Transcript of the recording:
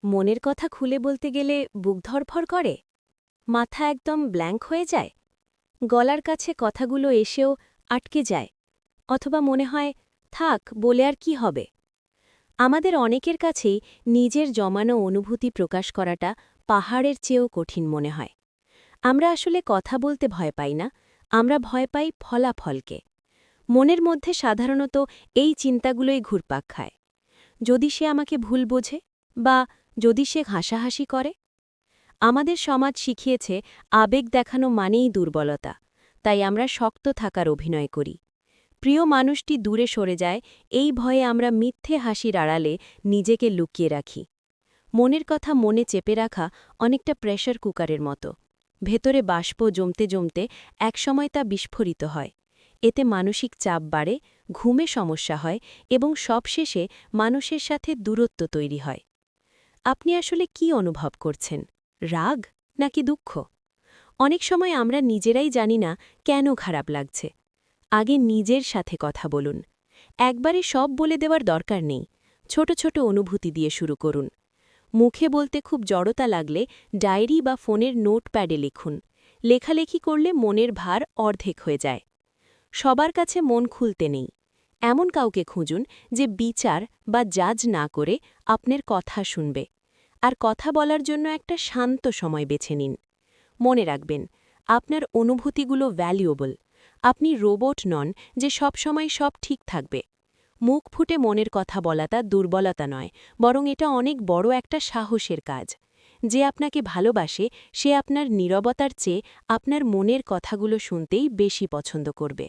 মনের কথা খুলে বলতে গেলে বুক ধড়ফড় করে, মাথা একদম ব্ল্যাঙ্ক হয়ে যায়, গলার কাছে কথাগুলো এসেও আটকে যায়, অথবা মনে হয় থাক বলে আর কি হবে। আমাদের অনেকের কাছেই নিজের জমানো অনুভূতি প্রকাশ করাটা পাহাড়ের চেয়েও কঠিন মনে হয়। আমরা আসলে কথা বলতে ভয় পাই না, আমরা ভয় পাই ফলাফলকে। মনের মধ্যে সাধারণত এই চিন্তাগুলোই ঘুরপাক খায়। যদি সে আমাকে ভুল বোঝে, বা যদি সে হাসাহাসি করে। আমাদের সমাজ শিখিয়েছে আবেগ দেখানো মানেই দুর্বলতা, তাই আমরা শক্ত থাকার অভিনয় করি। প্রিয় মানুষটি দূরে সরে যায়, এই ভয়ে আমরা মিথ্যে হাসির আড়ালে নিজেকে লুকিয়ে রাখি। মনের কথা মনে চেপে রাখা অনেকটা প্রেশার কুকারের মতো। ভেতরে বাষ্প জমতে জমতে একসময় তা বিস্ফোরিত হয়। এতে মানসিক চাপ বাড়ে, ঘুমে সমস্যা হয় এবং সবশেষে মানুষের সাথে দূরত্ব তৈরি হয়। আপনি আসলে কি অনুভব করছেন? রাগ নাকি দুঃখ? অনেক সময় আমরা নিজেরাই জানি না কেন খারাপ লাগছে। আগে নিজের সাথে কথা বলুন। একবারে সব বলে দেওয়ার দরকার নেই। ছোট ছোট অনুভূতি দিয়ে শুরু করুন। মুখে বলতে খুব জড়তা লাগলে ডায়েরি বা ফোনের নোটপ্যাডে লিখুন। লেখালেখি করলে মনের ভার অর্ধেক হয়ে যায়। সবার কাছে মন খুলতে নেই। এমন কাউকে খুঁজুন যে বিচার বা জাজ না করে আপনার কথা শুনবে। আর কথা বলার জন্য একটা শান্ত সময় বেছে নিন। মনে রাখবেন, আপনার অনুভূতিগুলো ভ্যালুয়েবল। আপনি রোবট নন যে সবসময় সব ঠিক থাকবে। মুখ ফুটে মনের কথা বলাটা দুর্বলতা নয়, বরং এটা অনেক বড় একটা সাহসের কাজ। যে আপনাকে ভালোবাসে সে আপনার নীরবতার চেয়ে আপনার মনের কথাগুলো শুনতেই বেশি পছন্দ করবে।